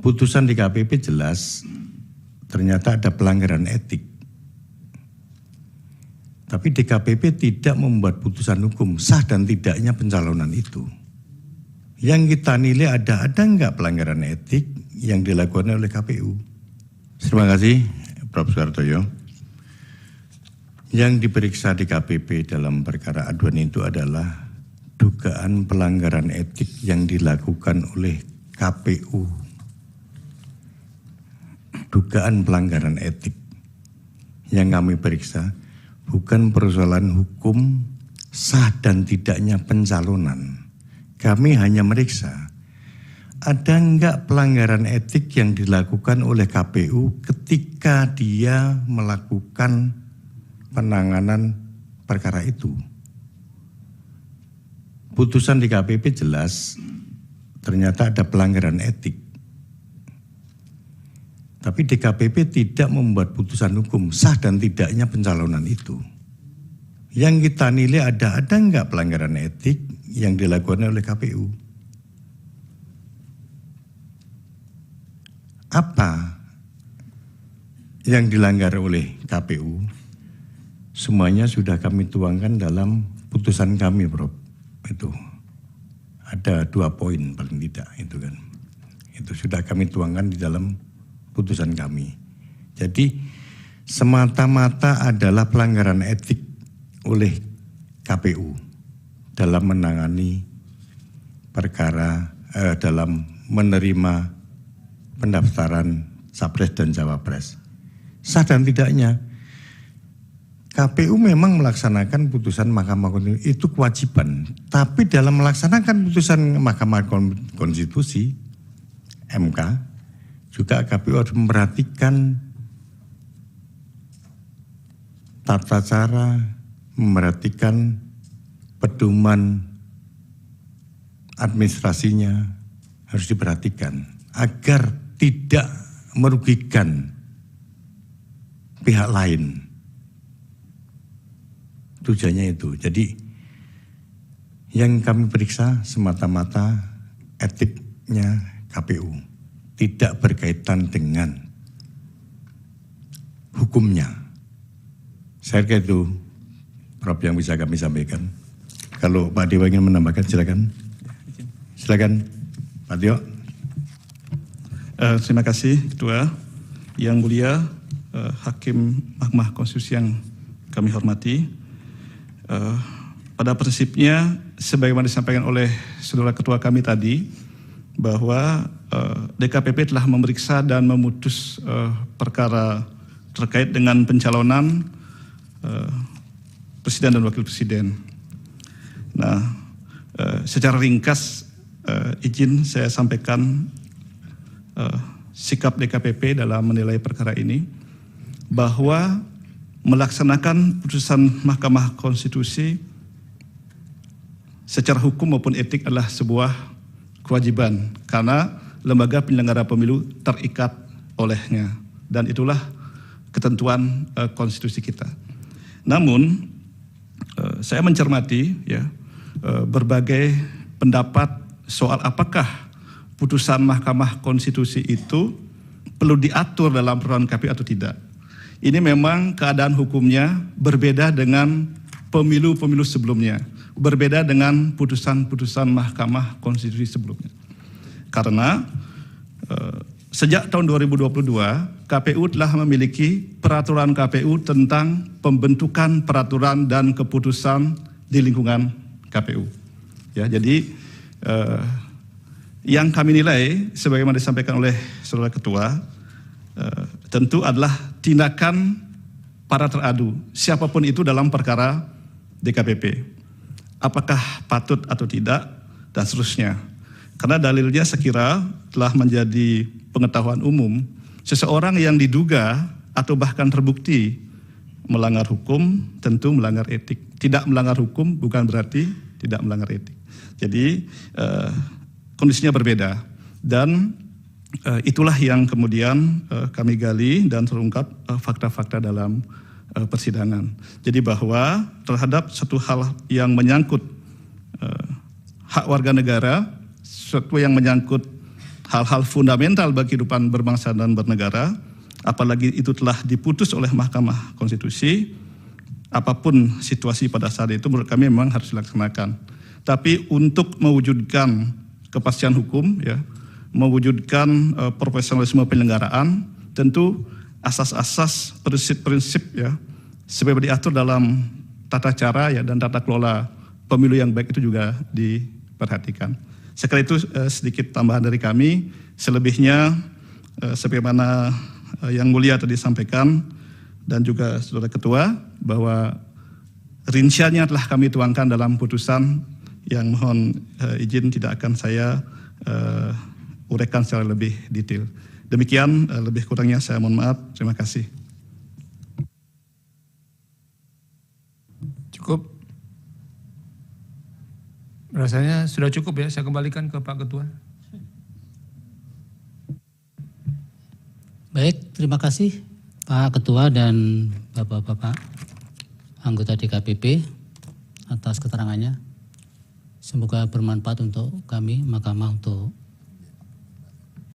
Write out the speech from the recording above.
putusan DKPP jelas ternyata ada pelanggaran etik. Tapi DKPP tidak membuat putusan hukum sah dan tidaknya pencalonan itu. Yang kita nilai ada enggak pelanggaran etik yang dilakukan oleh KPU. Terima kasih Prof. Suhartoyo. Yang diperiksa DKPP dalam perkara aduan itu adalah dugaan pelanggaran etik yang dilakukan oleh KPU. Dugaan pelanggaran etik yang kami periksa bukan persoalan hukum sah dan tidaknya pencalonan. Kami hanya meriksa ada enggak pelanggaran etik yang dilakukan oleh KPU ketika dia melakukan penanganan perkara itu. Putusan DKPP jelas ternyata ada pelanggaran etik. Tapi DKPP tidak membuat putusan hukum sah dan tidaknya pencalonan itu. Yang kita nilai ada enggak pelanggaran etik yang dilakukan oleh KPU. Apa yang dilanggar oleh KPU? Semuanya sudah kami tuangkan dalam putusan kami, Prof. Itu ada 2 poin paling tidak itu kan. Itu sudah kami tuangkan di dalam putusan kami. Jadi semata-mata adalah pelanggaran etik oleh KPU dalam menangani perkara dalam menerima pendaftaran Capres dan Cawapres. Sah dan tidaknya KPU memang melaksanakan putusan Mahkamah Konstitusi itu kewajiban, tapi dalam melaksanakan putusan Mahkamah Konstitusi MK juga KPU harus memperhatikan tata cara, memperhatikan pedoman administrasinya harus diperhatikan agar tidak merugikan pihak lain. Tujuannya itu. Jadi yang kami periksa semata-mata etiknya KPU, tidak berkaitan dengan hukumnya. Saya kira itu Prof yang bisa kami sampaikan. Kalau Pak Dewa ingin menambahkan silakan. Silakan Pak Tio. Terima kasih Ketua. Yang mulia Hakim Mahkamah Konstitusi yang kami hormati. Pada prinsipnya sebagaimana disampaikan oleh saudara Ketua kami tadi, bahwa DKPP telah memeriksa dan memutus perkara terkait dengan pencalonan Presiden dan Wakil Presiden. Nah, secara ringkas izin saya sampaikan sikap DKPP dalam menilai perkara ini, bahwa melaksanakan putusan Mahkamah Konstitusi secara hukum maupun etik adalah sebuah kewajiban karena lembaga penyelenggara pemilu terikat olehnya, dan itulah ketentuan konstitusi kita. Namun saya mencermati berbagai pendapat soal apakah putusan Mahkamah Konstitusi itu perlu diatur dalam peraturan KPU atau tidak. Ini memang keadaan hukumnya berbeda dengan pemilu-pemilu sebelumnya, berbeda dengan putusan-putusan Mahkamah Konstitusi sebelumnya. Karena sejak tahun 2022 KPU telah memiliki peraturan KPU tentang pembentukan peraturan dan keputusan di lingkungan KPU. Ya, jadi yang kami nilai sebagaimana disampaikan oleh saudara Ketua tentu adalah tindakan para teradu siapapun itu dalam perkara DKPP. Apakah patut atau tidak dan seterusnya. Karena dalilnya sekira telah menjadi pengetahuan umum, seseorang yang diduga atau bahkan terbukti melanggar hukum tentu melanggar etik. Tidak melanggar hukum bukan berarti tidak melanggar etik. Jadi kondisinya berbeda, dan itulah yang kemudian kami gali dan terungkap fakta-fakta dalam persidangan. Jadi bahwa terhadap satu hal yang menyangkut hak warga negara, sesuatu yang menyangkut hal-hal fundamental bagi kehidupan berbangsa dan bernegara, apalagi itu telah diputus oleh Mahkamah Konstitusi, apapun situasi pada saat itu menurut kami memang harus dilaksanakan. Tapi untuk mewujudkan kepastian hukum, ya, mewujudkan profesionalisme penyelenggaraan, tentu asas-asas prinsip-prinsip ya sebagai diatur dalam tata cara ya dan tata kelola pemilu yang baik itu juga diperhatikan. Sekali itu sedikit tambahan dari kami, selebihnya sebagaimana yang mulia tadi sampaikan dan juga saudara ketua bahwa rinciannya telah kami tuangkan dalam putusan yang mohon izin tidak akan saya uraikan secara lebih detail. Demikian, lebih kurangnya saya mohon maaf. Terima kasih. Cukup. Rasanya sudah cukup ya, saya kembalikan ke Pak Ketua. Baik, terima kasih Pak Ketua dan Bapak-Bapak anggota DKPP atas keterangannya. Semoga bermanfaat untuk kami, Mahkamah, untuk